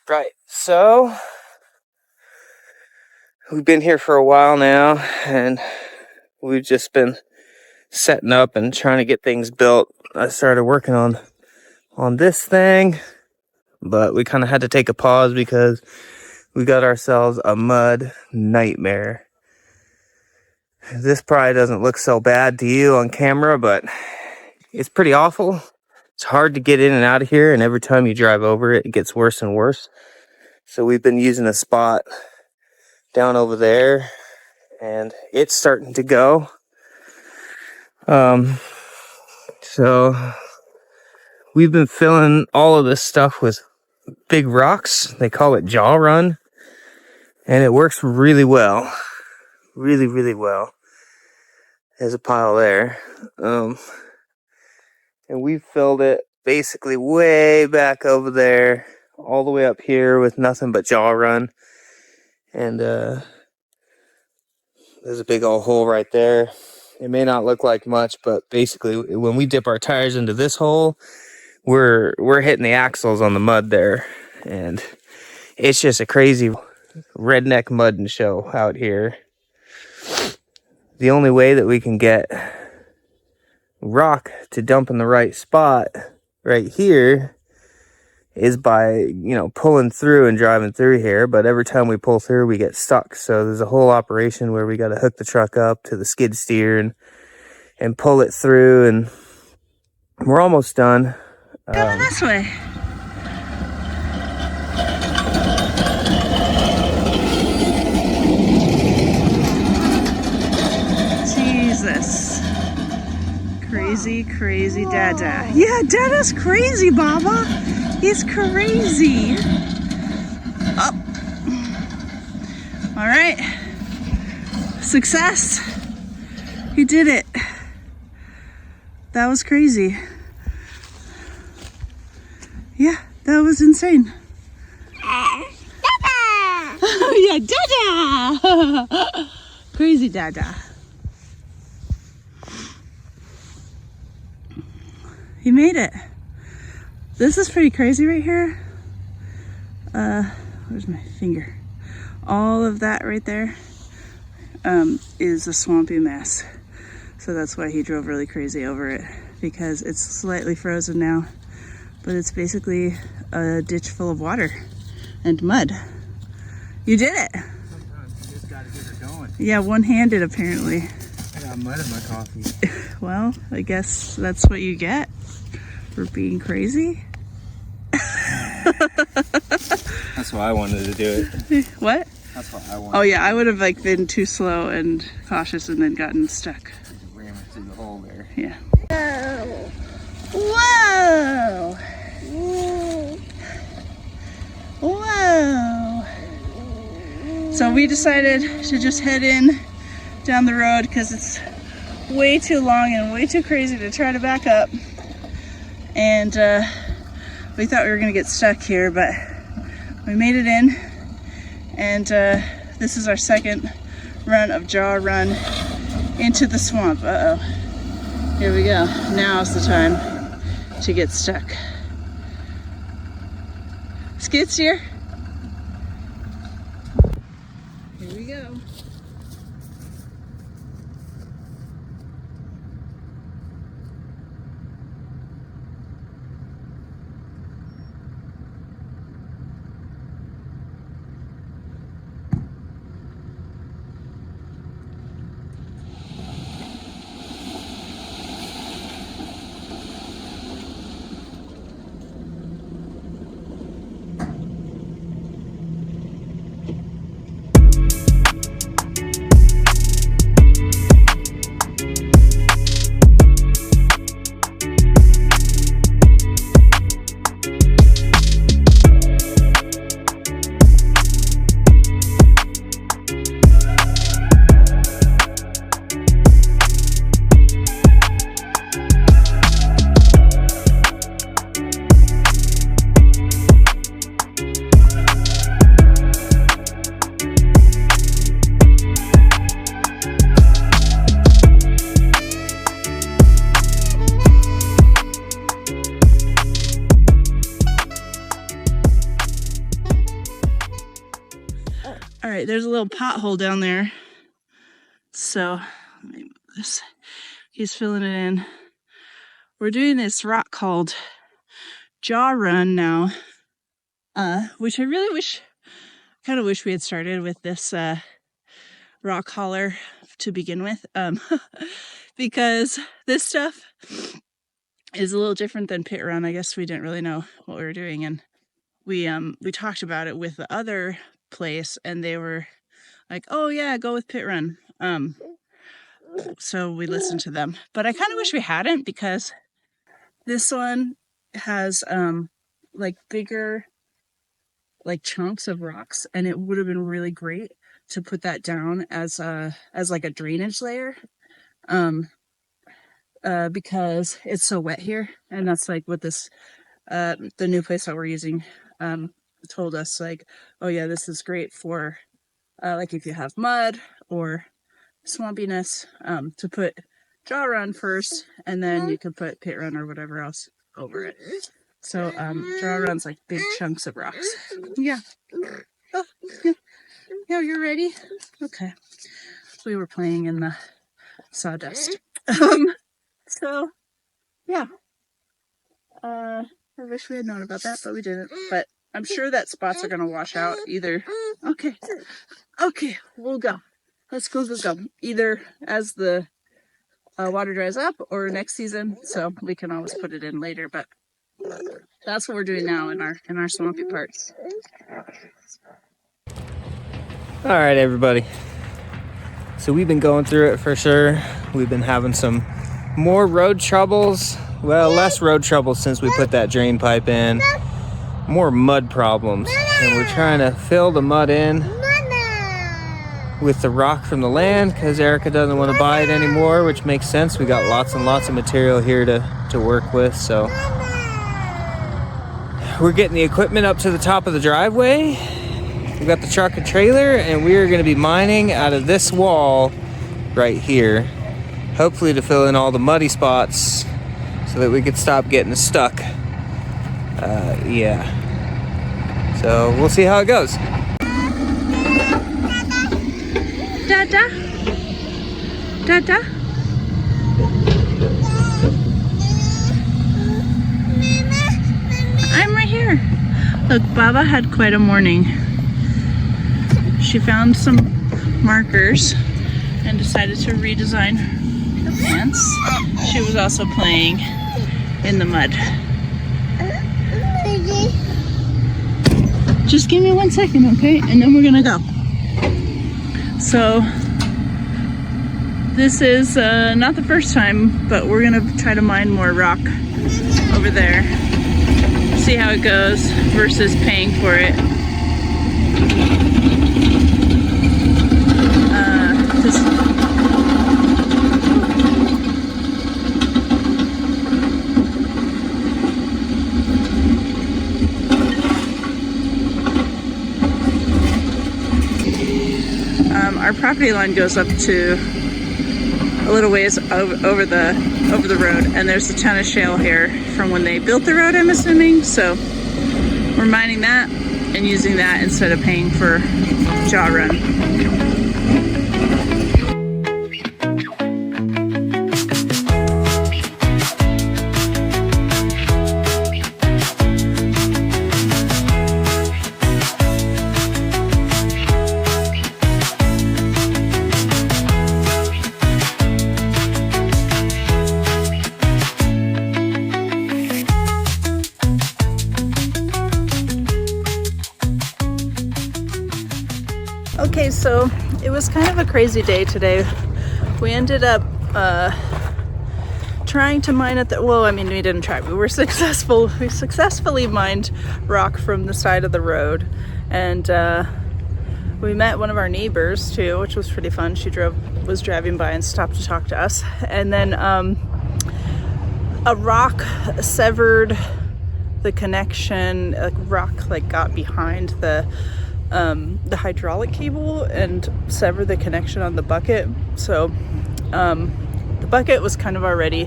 Right, so we've been here for a while now, and we've just been setting up and trying to get things built. I started working on this thing, but we kind of had to take a pause because we got ourselves a mud nightmare. This probably doesn't look so bad to you on camera, but it's pretty awful. It's hard to get in and out of here, and every time you drive over it, it gets worse and worse. So we've been using a spot down over there, and it's starting to go. So we've been filling all of this stuff with big rocks. They call it jaw run, and it works really well. Really well. There's a pile there. And we've filled it basically way back over there, all the way up here with nothing but jaw run. And there's a big old hole right there. It may not look like much, but basically when we dip our tires into this hole, we're hitting the axles on the mud there. And it's just a crazy redneck mud show out here. The only way that we can get rock to dump in the right spot right here is by, pulling through and driving through here. But every time we pull through, we get stuck. So there's a whole operation where we got to hook the truck up to the skid steer and pull it through. And we're almost done. Going this way. Jesus. Crazy Dada. Yeah, Dada's crazy, Baba. He's crazy. Up. All right. Success. He did it. That was crazy. Yeah, that was insane. Dada! Yeah, Dada! Crazy Dada. He made it. This is pretty crazy right here. Where's my finger? All of that right there is a swampy mess. So that's why he drove really crazy over it, because it's slightly frozen now, but it's basically a ditch full of water and mud. You did it. Sometimes you just gotta get her going. Yeah, one-handed apparently. I got mud in my coffee. Well, I guess that's what you get for being crazy. That's why I wanted to do it. What? That's why I wanted. Oh yeah, I would have been too slow and cautious and then gotten stuck. Ram it through the hole there. Yeah. Whoa! Whoa! So we decided to just head in down the road because it's way too long and way too crazy to try to back up. And we thought we were gonna get stuck here, but we made it in. And this is our second run of jaw run into the swamp. Uh-oh. Here we go. Now's the time to get stuck. Skid steer. Here we go. right, there's a little pothole down there. So let me move this. He's filling it in. We're doing this rock called Jaw Run now, which I really kind of wish we had started with this rock holler to begin with, because this stuff is a little different than pit run. I guess we didn't really know what we were doing, and we talked about it with the other place, and they were like, "Oh yeah, go with pit run." So we listened to them, but I kind of wish we hadn't, because this one has like bigger like chunks of rocks, and it would have been really great to put that down as like a drainage layer, because it's so wet here, and that's like what this the new place that we're using told us, like, oh yeah, this is great for like if you have mud or swampiness, to put Jaw Run first, and then you can put pit run or whatever else over it. So Jaw Run's like big chunks of rocks. Yeah. Oh, yeah, you're ready? Okay. We were playing in the sawdust. So yeah. I wish we had known about that, but we didn't. But I'm sure that spots are gonna wash out either. Okay. Okay, we'll go. Let's go. Either as the water dries up or next season, so we can always put it in later. But that's what we're doing now in our swampy parts. All right, everybody. So we've been going through it for sure. We've been having some more road troubles. Well, less road troubles since we put that drain pipe in. More mud problems. And we're trying to fill the mud in with the rock from the land, because Erica doesn't want to buy it anymore, which makes sense. We got lots and lots of material here to work with. So we're getting the equipment up to the top of the driveway. We got the truck and trailer, and we are going to be mining out of this wall right here, hopefully to fill in all the muddy spots so that we could stop getting stuck. Yeah. So we'll see how it goes. Dada? Dada? I'm right here. Look, Baba had quite a morning. She found some markers and decided to redesign her pants. She was also playing in the mud. Just give me 1 second, okay? And then we're gonna go. So this is not the first time, but we're gonna try to mine more rock over there. See how it goes versus paying for it. Our property line goes up to a little ways over the road, and there's a ton of shale here from when they built the road, I'm assuming. So we're mining that and using that instead of paying for Jaw Run. Okay, so it was kind of a crazy day today. We ended up trying to mine at the, well, I mean, we didn't try, we were successful. We successfully mined rock from the side of the road, and we met one of our neighbors too, which was pretty fun. She was driving by and stopped to talk to us. And then a rock severed the connection. A rock got behind the hydraulic cable and severed the connection on the bucket. So the bucket was kind of already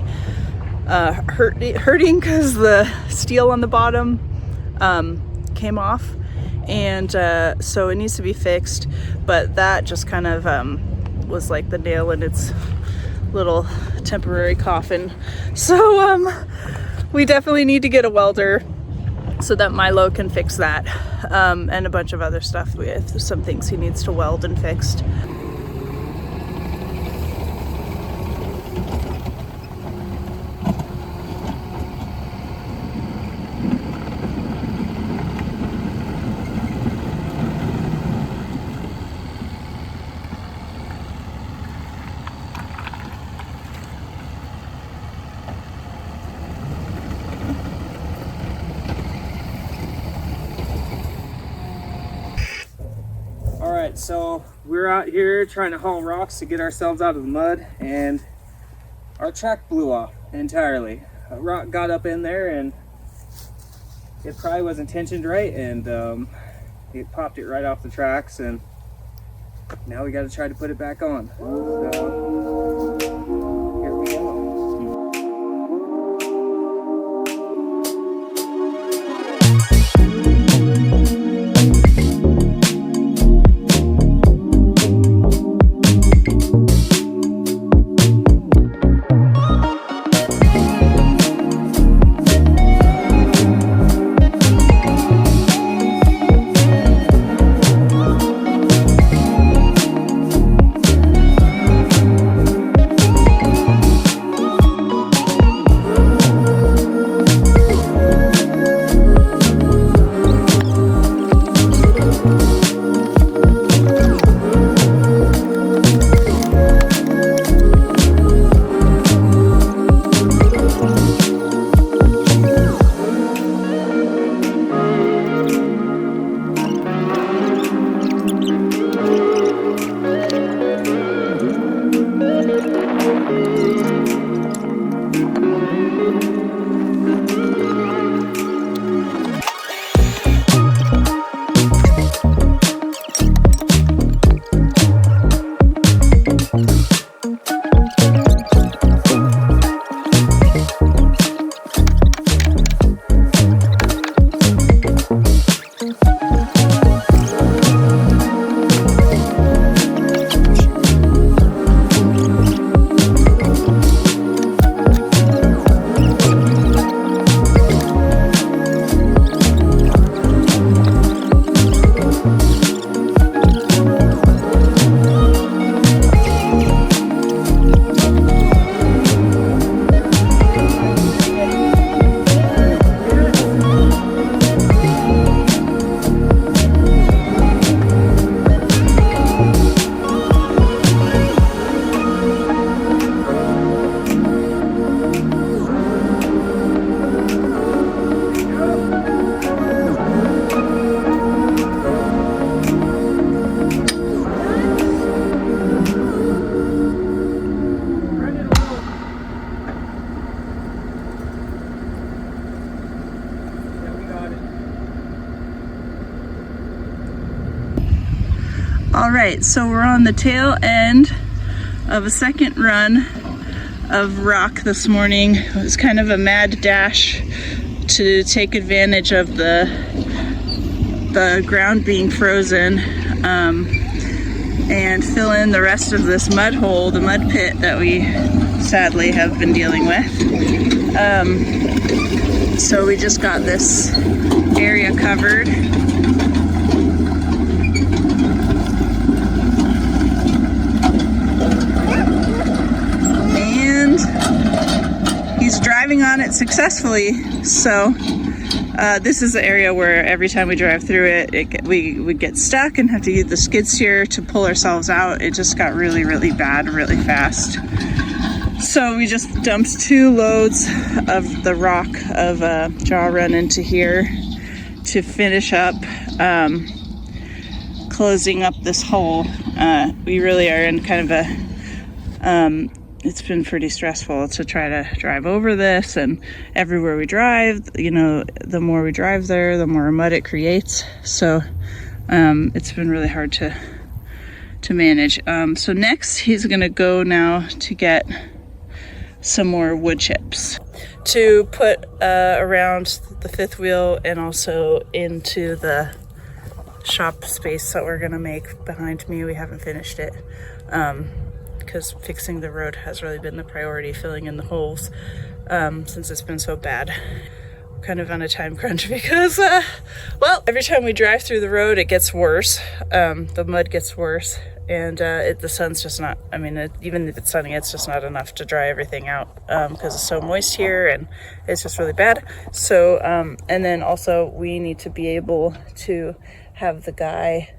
hurting because the steel on the bottom came off, and so it needs to be fixed, but that just kind of was like the nail in its little temporary coffin. So we definitely need to get a welder so that Milo can fix that, and a bunch of other stuff with some things he needs to weld and fixed. Alright, so we're out here trying to haul rocks to get ourselves out of the mud, and our track blew off entirely. A rock got up in there and it probably wasn't tensioned right, and it popped it right off the tracks, and now we got to try to put it back on. So here we go. Alright, so we're on the tail end of a second run of rock this morning. It was kind of a mad dash to take advantage of the ground being frozen, and fill in the rest of this mud hole, the mud pit that we sadly have been dealing with. So we just got this area covered. He's driving on it successfully, so this is the area where every time we drive through it, we would get stuck and have to use the skid steer to pull ourselves out. It just got really, really bad really fast. So we just dumped 2 loads of the rock of jaw run into here to finish up closing up this hole. We really are in kind of a it's been pretty stressful to try to drive over this, and everywhere we drive, you know, the more we drive there, the more mud it creates. So it's been really hard to manage. So next he's gonna go now to get some more wood chips to put around the fifth wheel and also into the shop space that we're gonna make behind me. We haven't finished it because fixing the road has really been the priority, filling in the holes since it's been so bad. Kind of on a time crunch because, well, every time we drive through the road, it gets worse. The mud gets worse, and the sun's just not, I mean, even if it's sunny, it's just not enough to dry everything out because it's so moist here, and it's just really bad. So, and then also we need to be able to have the guy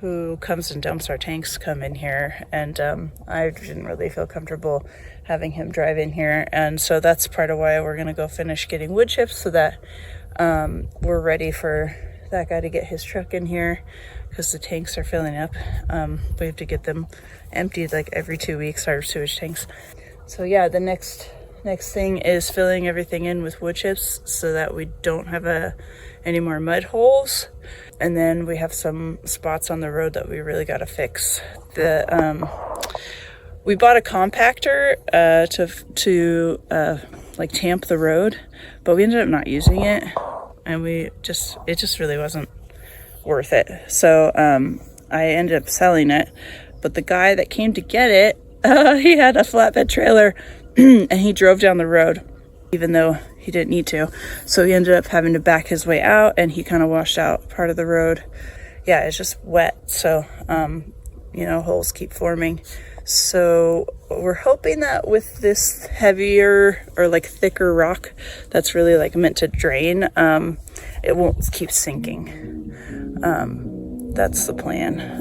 who comes and dumps our tanks come in here, and I didn't really feel comfortable having him drive in here, and so that's part of why we're gonna go finish getting wood chips so that we're ready for that guy to get his truck in here because the tanks are filling up. We have to get them emptied like every 2 weeks, our sewage tanks. So yeah, the next thing is filling everything in with wood chips so that we don't have any more mud holes. And then we have some spots on the road that we really got to fix. We bought a compactor to like tamp the road, but we ended up not using it, and it just really wasn't worth it. So I ended up selling it. But the guy that came to get it, he had a flatbed trailer, and he drove down the road, even though he didn't need to. So he ended up having to back his way out, and he kind of washed out part of the road. Yeah, it's just wet. So, holes keep forming. So we're hoping that with this heavier or like thicker rock that's really like meant to drain, it won't keep sinking. That's the plan.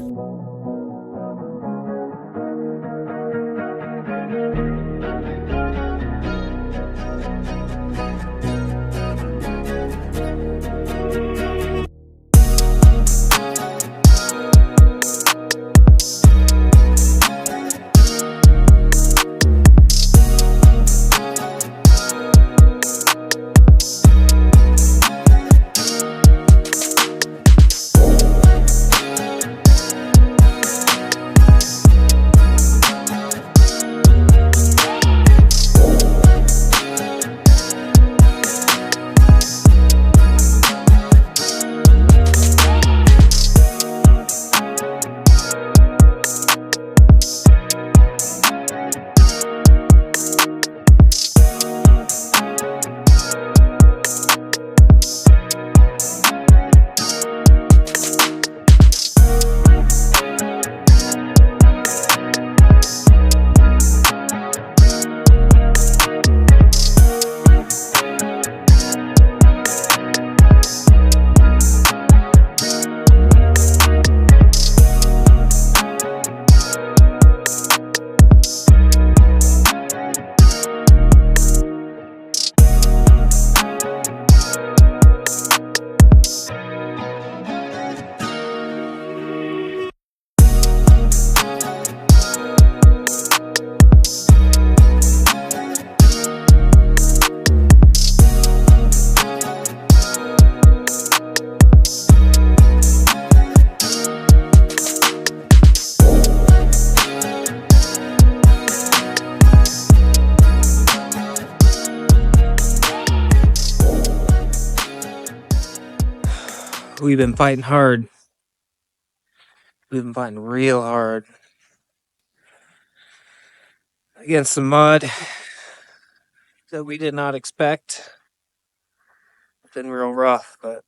We've been fighting hard. We've been fighting real hard against some mud that we did not expect. It's been real rough, but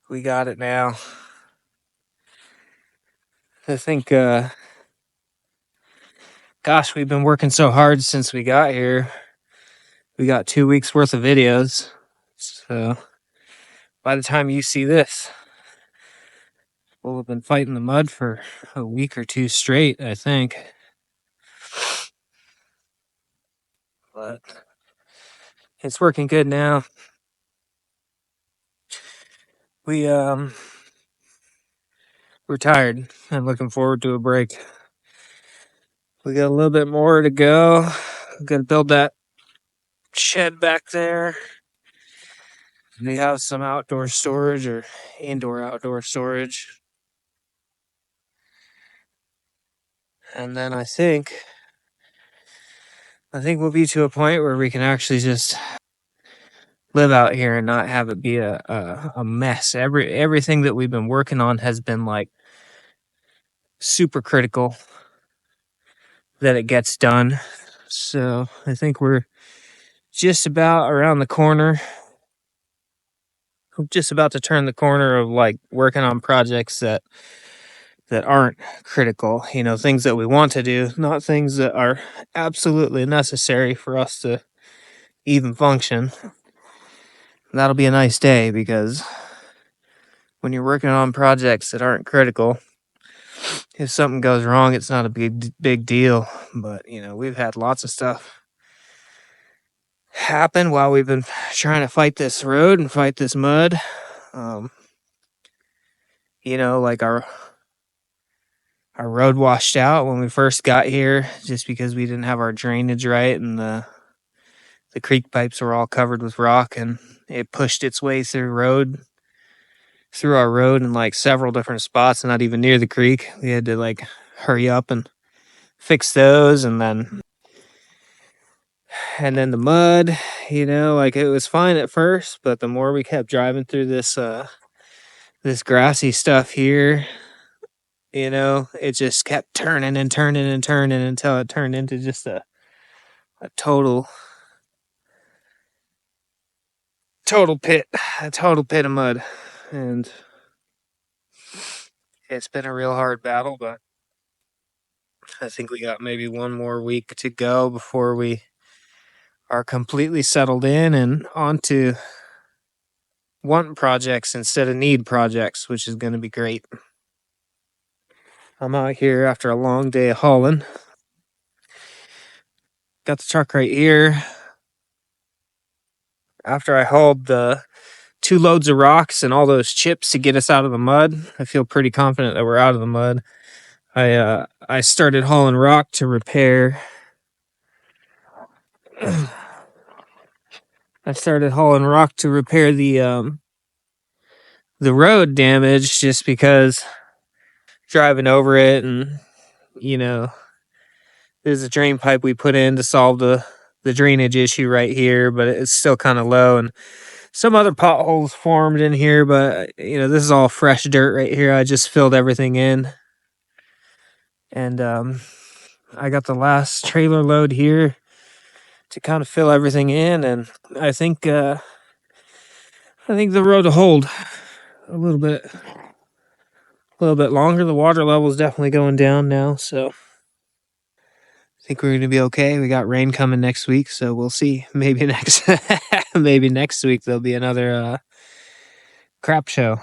we got it now. I think, gosh, we've been working so hard since we got here. We got 2 weeks worth of videos. So by the time you see this, we'll have been fighting the mud for a week or two straight, I think. But it's working good now. We're tired. I'm looking forward to a break. We got a little bit more to go. I'm gonna build that shed back there. We have some outdoor storage or indoor-outdoor storage. And then I think we'll be to a point where we can actually just live out here and not have it be a mess. Everything that we've been working on has been like super critical that it gets done. So I think we're just about around the corner. I'm just about to turn the corner of like working on projects that aren't critical, things that we want to do, not things that are absolutely necessary for us to even function. That'll be a nice day because when you're working on projects that aren't critical, if something goes wrong, it's not a big deal. But we've had lots of stuff happen while we've been trying to fight this road and fight this mud. Like our road washed out when we first got here just because we didn't have our drainage right, and the creek pipes were all covered with rock, and it pushed its way through our road in like several different spots, not even near the creek. We had to like hurry up and fix those, and then the mud, like it was fine at first, but the more we kept driving through this grassy stuff here, it just kept turning and turning and turning until it turned into just a total pit, a total pit of mud. And it's been a real hard battle, but I think we got maybe one more week to go before we are completely settled in and onto want projects instead of need projects, which is going to be great. I'm out here after a long day of hauling. Got the truck right here. After I hauled the 2 loads of rocks and all those chips to get us out of the mud, I feel pretty confident that we're out of the mud. I started hauling rock to repair. I started hauling rock to repair the road damage, just because driving over it, and there's a drain pipe we put in to solve the drainage issue right here, but it's still kind of low, and some other potholes formed in here, but this is all fresh dirt right here. I just filled everything in, and I got the last trailer load here to kind of fill everything in, and I think the road will hold a little bit longer. The water level is definitely going down now, so I think we're going to be okay. We got rain coming next week, so we'll see. Maybe next week there'll be another crap show.